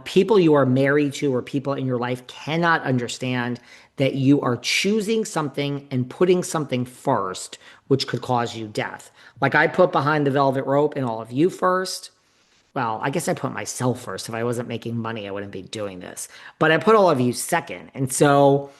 People you are married to or people in your life cannot understand that you are choosing something and putting something first, which could cause you death. Like I put behind the velvet rope and all of you first. Well, I guess I put myself first. If I wasn't making money, I wouldn't be doing this. But I put all of you second. And so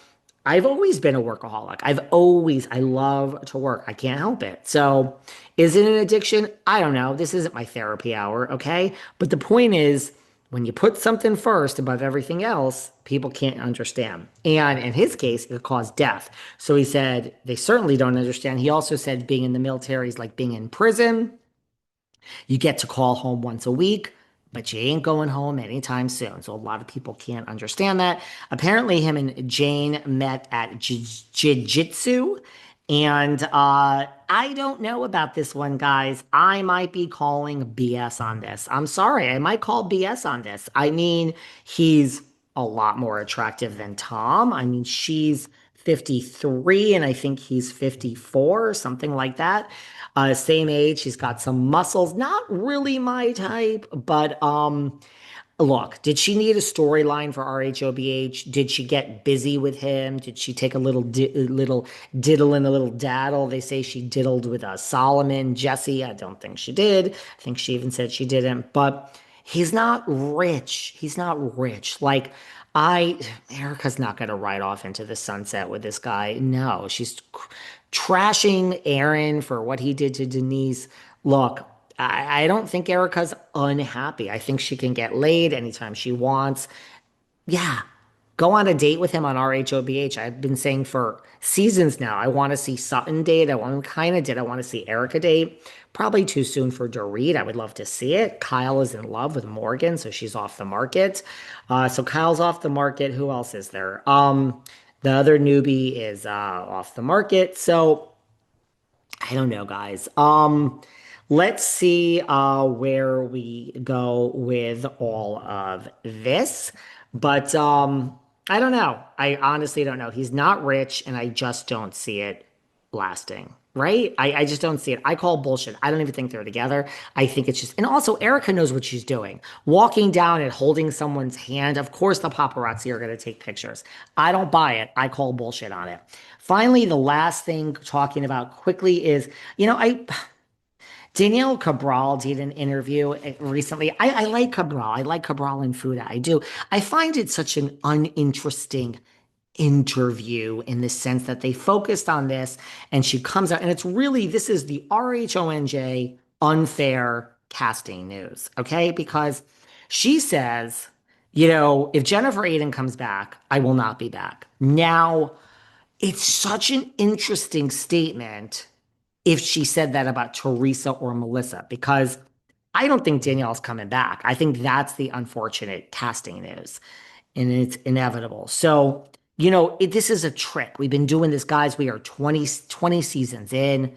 I've always been a workaholic. I love to work. I can't help it. So is it an addiction? I don't know. This isn't my therapy hour, okay? But the point is, when you put something first above everything else, people can't understand. And in his case, it caused death. So he said, they certainly don't understand. He also said being in the military is like being in prison. You get to call home once a week, but you ain't going home anytime soon. So a lot of people can't understand that. Apparently, him and Jane met at jiu-jitsu. And I don't know about this one, guys. I might be calling BS on this. I'm sorry. I might call BS on this. I mean, he's a lot more attractive than Tom. I mean, she's 53 and I think he's 54, something like that. Same age. He's got some muscles. Not really my type, but look, did she need a storyline for RHOBH? Did she get busy with him? Did she take a little diddle and a little daddle? They say she diddled with Solomon, Jesse. I don't think she did. I think she even said she didn't. But he's not rich. He's not rich. Like Erica's not going to ride off into the sunset with this guy. No, she's trashing Aaron for what he did to Denise. Look, I don't think Erica's unhappy. I think she can get laid anytime she wants. Yeah, go on a date with him on RHOBH. I've been saying for seasons now, I want to see Sutton date. I want kind of did. I want to see Erika date. Probably too soon for Dorit. I would love to see it. Kyle is in love with Morgan, so she's off the market. So Kyle's off the market. Who else is there? The other newbie is off the market. So I don't know, guys. Let's see where we go with all of this. But I don't know. I honestly don't know. He's not rich, and I just don't see it lasting. Right? I just don't see it. I call bullshit. I don't even think they're together. I think it's just, and also Erica knows what she's doing. Walking down and holding someone's hand. Of course, the paparazzi are going to take pictures. I don't buy it. I call bullshit on it. Finally, the last thing talking about quickly is, Danielle Cabral did an interview recently. I like Cabral. I like Cabral and Fuda. I do. I find it such an uninteresting interview in the sense that they focused on this and she comes out and it's really, this is the RHONJ unfair casting news. Okay. Because she says, if Jennifer Aiden comes back, I will not be back. Now, it's such an interesting statement if she said that about Teresa or Melissa, because I don't think Danielle's coming back. I think that's the unfortunate casting news, and it's inevitable. So, this is a trick. We've been doing this, guys. We are 20 seasons in.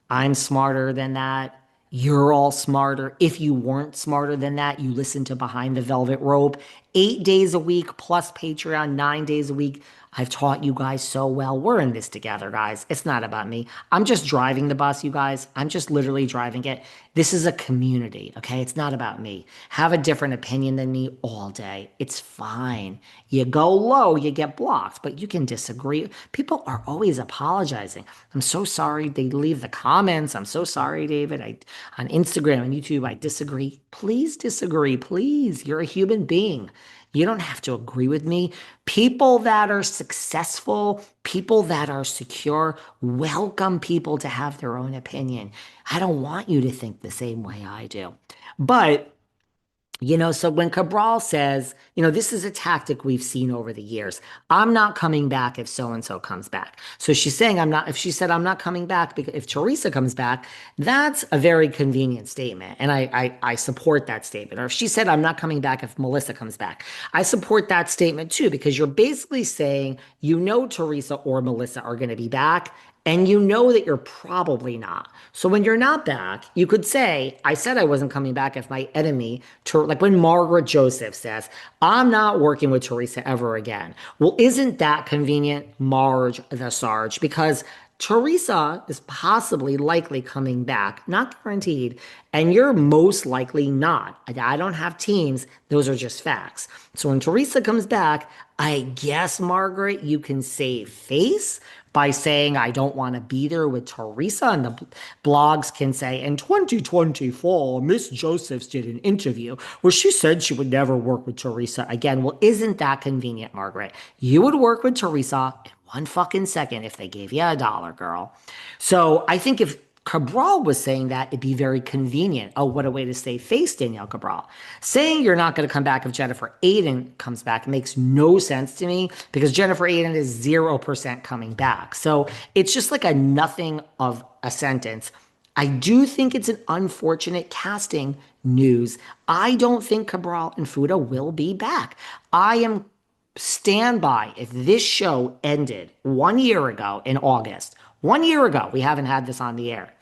I'm smarter than that. You're all smarter. If you weren't smarter than that, you listen to Behind the Velvet Rope 8 days a week plus Patreon 9 days a week. I've taught you guys so well. We're in this together, guys. It's not about me. I'm just driving the bus, you guys. I'm just literally driving it. This is a community, okay? It's not about me. Have a different opinion than me all day. It's fine. You go low, you get blocked, but you can disagree. People are always apologizing. I'm so sorry. They leave the comments. I'm so sorry, David. On Instagram and YouTube, I disagree. Please disagree. Please. You're a human being. You don't have to agree with me. People that are successful, people that are secure, welcome people to have their own opinion. I don't want you to think the same way I do. But so when Cabral says, this is a tactic we've seen over the years. I'm not coming back if so-and-so comes back. So she's saying if she said I'm not coming back, because if Teresa comes back, that's a very convenient statement. And I support that statement. Or if she said I'm not coming back if Melissa comes back, I support that statement too, because you're basically saying, Teresa or Melissa are going to be back. And that you're probably not. So when you're not back, you could say, I said I wasn't coming back if my enemy, like when Margaret Joseph says, I'm not working with Teresa ever again. Well, isn't that convenient, Marge the Sarge? Because Teresa is possibly likely coming back, not guaranteed, and you're most likely not. I don't have teams, those are just facts. So when Teresa comes back, I guess, Margaret, you can save face by saying, I don't want to be there with Teresa. And the blogs can say, in 2024, Miss Josephs did an interview where she said she would never work with Teresa again. Well, isn't that convenient, Margaret? You would work with Teresa in one fucking second if they gave you a dollar, girl. So I think if Cabral was saying that, it'd be very convenient. Oh, what a way to save face, Danielle Cabral. Saying you're not going to come back if Jennifer Aiden comes back makes no sense to me because Jennifer Aiden is 0% coming back. So it's just like a nothing of a sentence. I do think it's an unfortunate casting news. I don't think Cabral and Fuda will be back. I am stand by if this show ended 1 year ago in August. 1 year ago, we haven't had this on the air.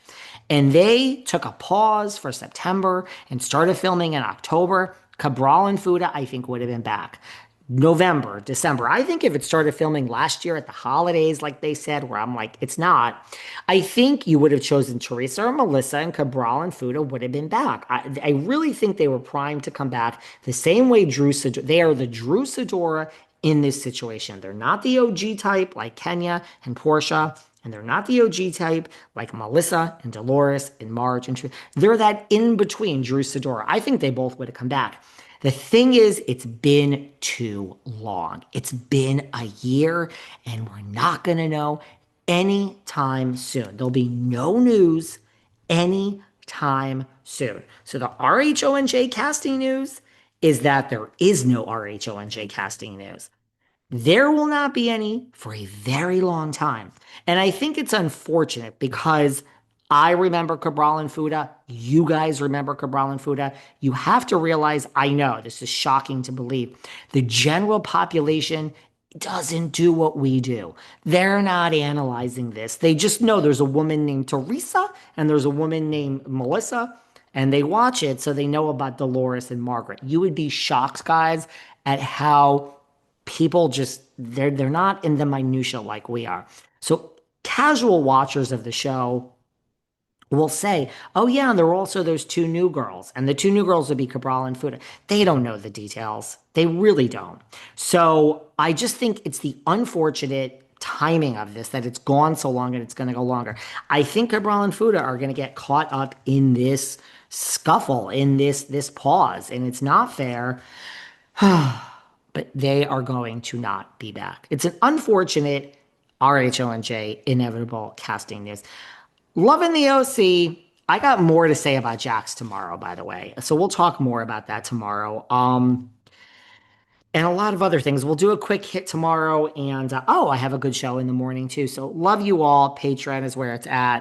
And they took a pause for September and started filming in October. Cabral and Fuda, I think, would have been back. November, December. I think if it started filming last year at the holidays, like they said, where I'm like, it's not, I think you would have chosen Teresa or Melissa and Cabral and Fuda would have been back. I really think they were primed to come back the same way they are the Drew Sidora in this situation. They're not the OG type like Kenya and Portia. And they're not the OG type like Melissa and Dolores and Marge and they're that in between Drew Sidora. I think they both would have come back. The thing is, it's been too long. It's been a year, and we're not going to know anytime soon. There'll be no news anytime soon. So the RHONJ casting news is that there is no RHONJ casting news. There will not be any for a very long time. And I think it's unfortunate because I remember Cabral and Fuda. You guys remember Cabral and Fuda. You have to realize, I know this is shocking to believe, the general population doesn't do what we do. They're not analyzing this. They just know there's a woman named Teresa and there's a woman named Melissa, and they watch it so they know about Dolores and Margaret. You would be shocked, guys, at how people just they're not in the minutia like we are. So casual watchers of the show will say, "Oh yeah, and there were also those two new girls, and the two new girls would be Cabral and Fuda." They don't know the details. They really don't. So I just think it's the unfortunate timing of this that it's gone so long and it's going to go longer. I think Cabral and Fuda are going to get caught up in this scuffle, in this pause, and it's not fair. But they are going to not be back. It's an unfortunate RHONJ inevitable casting news. Loving the OC. I got more to say about Jax tomorrow, by the way. So we'll talk more about that tomorrow. And a lot of other things. We'll do a quick hit tomorrow. And I have a good show in the morning too. So love you all. Patreon is where it's at.